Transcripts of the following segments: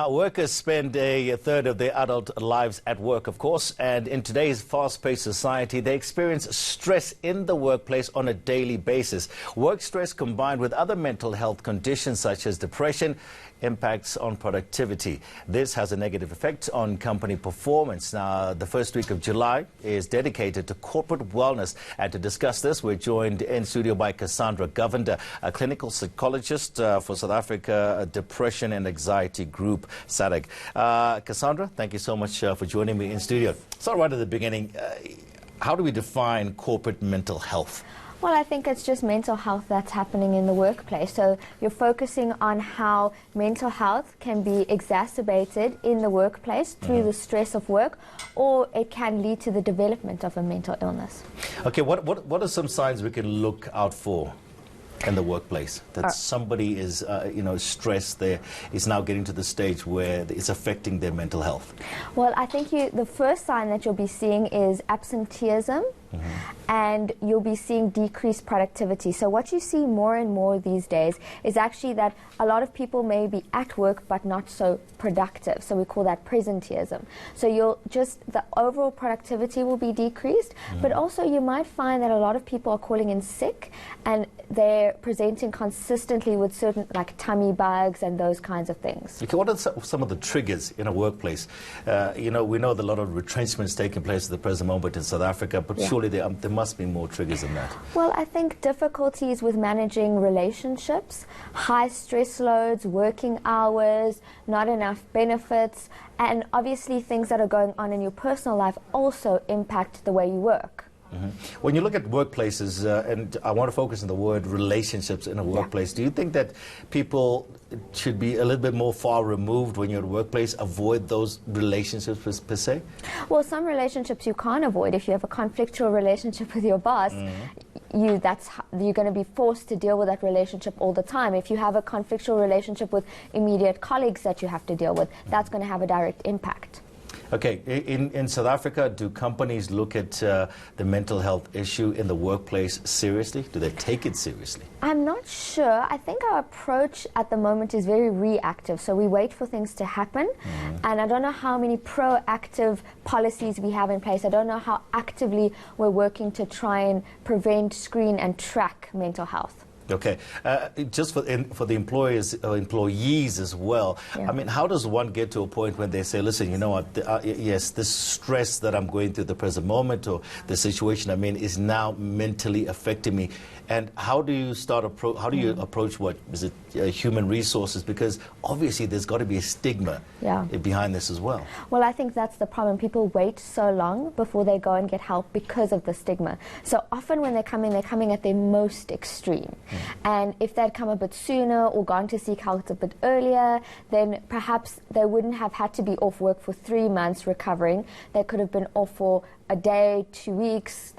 Workers spend a third of their adult lives at work, of course, and in today's fast-paced society, they experience stress in the workplace on a daily basis. Work stress combined with other mental health conditions such as depression impacts on productivity. This has a negative effect on company performance. Now, the first week of July is dedicated to corporate wellness, and to discuss this, we're joined in studio by Cassandra Govender, a clinical psychologist for South Africa Depression and Anxiety Group, SADAG. Cassandra, thank you so much for joining me in studio. Start right at the beginning. How do we define corporate mental health? Well, I think it's just mental health that's happening in the workplace. So you're focusing on how mental health can be exacerbated in the workplace through the stress of work, or it can lead to the development of a mental illness. Okay, what are some signs we can look out for in the workplace that somebody is, stressed, there is now getting to the stage where it's affecting their mental health? Well, I think the first sign that you'll be seeing is absenteeism. And you'll be seeing decreased productivity. So what you see more and more these days is actually that a lot of people may be at work but not so productive. So we call that presenteeism. So the overall productivity will be decreased, but also you might find that a lot of people are calling in sick and they're presenting consistently with certain like tummy bugs and those kinds of things. Okay, what are some of the triggers in a workplace? We know that a lot of retrenchments taking place at the present moment in South Africa, but surely there must be more triggers than that. Well, I think difficulties with managing relationships, high stress loads, working hours, not enough benefits, and obviously things that are going on in your personal life also impact the way you work. When you look at workplaces, and I want to focus on the word relationships in a workplace, do you think that people should be a little bit more far removed when you're at a workplace, avoid those relationships per se? Well, some relationships you can't avoid. If you have a conflictual relationship with your boss, you're going to be forced to deal with that relationship all the time. If you have a conflictual relationship with immediate colleagues that you have to deal with, that's going to have a direct impact. Okay, in South Africa, do companies look at the mental health issue in the workplace seriously? Do they take it seriously? I'm not sure. I think our approach at the moment is very reactive. So we wait for things to happen. And I don't know how many proactive policies we have in place. I don't know how actively we're working to try and prevent, screen, and track mental health. Okay, just for the employers or employees as well, I mean, how does one get to a point when they say, listen, you know what, yes, this stress that I'm going through at the present moment, or the situation I'm in, is now mentally affecting me? And how do you approach what is it, human resources? Because obviously there's got to be a stigma behind this as well. Well, I think that's the problem. People wait so long before they go and get help because of the stigma. So often when they're coming at their most extreme. And if they'd come a bit sooner or gone to seek help a bit earlier, then perhaps they wouldn't have had to be off work for 3 months recovering. They could have been off for a day, 2 weeks.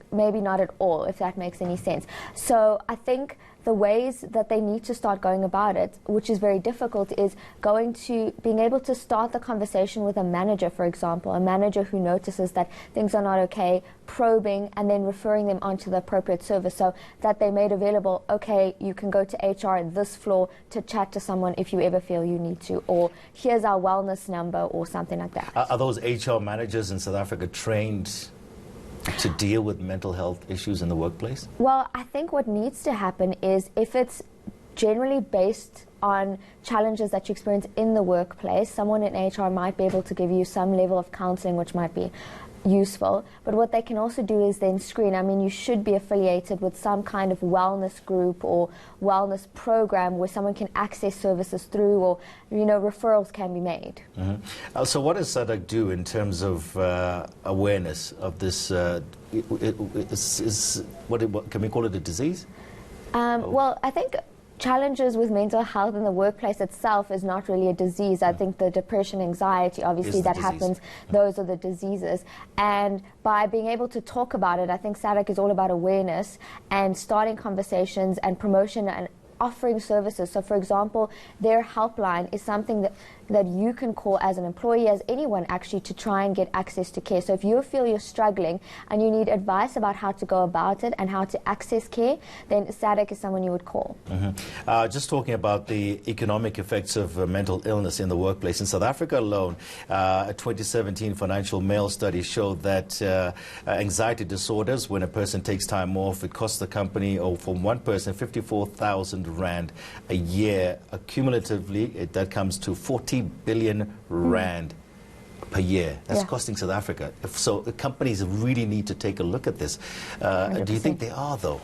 Maybe not at all, if that makes any sense. So I think the ways that they need to start going about it, which is very difficult, is being able to start the conversation with a manager, for example, a manager who notices that things are not okay, probing, and then referring them onto the appropriate service so that they're made available. Okay, you can go to HR at this floor to chat to someone if you ever feel you need to, or here's our wellness number, or something like that. Are those HR managers in South Africa trained to deal with mental health issues in the workplace? Well, I think what needs to happen is, if it's generally based on challenges that you experience in the workplace, someone in HR might be able to give you some level of counseling, which might be useful. But what they can also do is then screen. I mean, you should be affiliated with some kind of wellness group or wellness program where someone can access services through, or referrals can be made. So what does SADAG do in terms of awareness of this? What can we call it, a disease? Well, I think challenges with mental health in the workplace itself is not really a disease. I think the depression, anxiety, obviously that happens, those are the diseases. And by being able to talk about it, I think SADAG is all about awareness and starting conversations and promotion and offering services. So for example, their helpline is something that that you can call as an employee, as anyone actually, to try and get access to care. So if you feel you're struggling and you need advice about how to go about it and how to access care, then SADAG is someone you would call. Just talking about the economic effects of mental illness in the workplace. In South Africa alone, a 2017 Financial Mail study showed that anxiety disorders, when a person takes time off, it costs the company, or for one person, 54,000 Rand a year. Cumulatively, that comes to 40 billion Rand per year. That's costing South Africa. So companies really need to take a look at this. Do you think they are, though?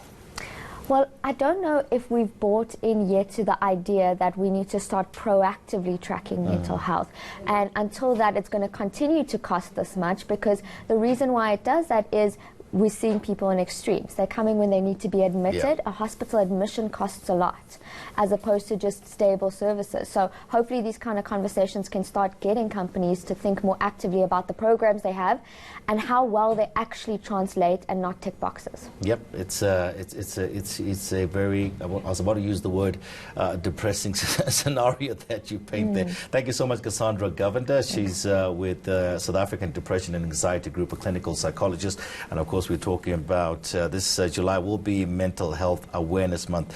Well, I don't know if we've bought in yet to the idea that we need to start proactively tracking mental health. And until that, it's going to continue to cost this much, because the reason why it does that is we're seeing people in extremes. They're coming when they need to be admitted. A hospital admission costs a lot, as opposed to just stable services. So hopefully these kind of conversations can start getting companies to think more actively about the programs they have and how well they actually translate and not tick boxes. Yep, it's a very, I was about to use the word depressing scenario that you paint there. Thank you so much, Cassandra Govender. She's with South African Depression and Anxiety Group, a clinical psychologist, and of course we're talking about this July will be Mental Health Awareness Month.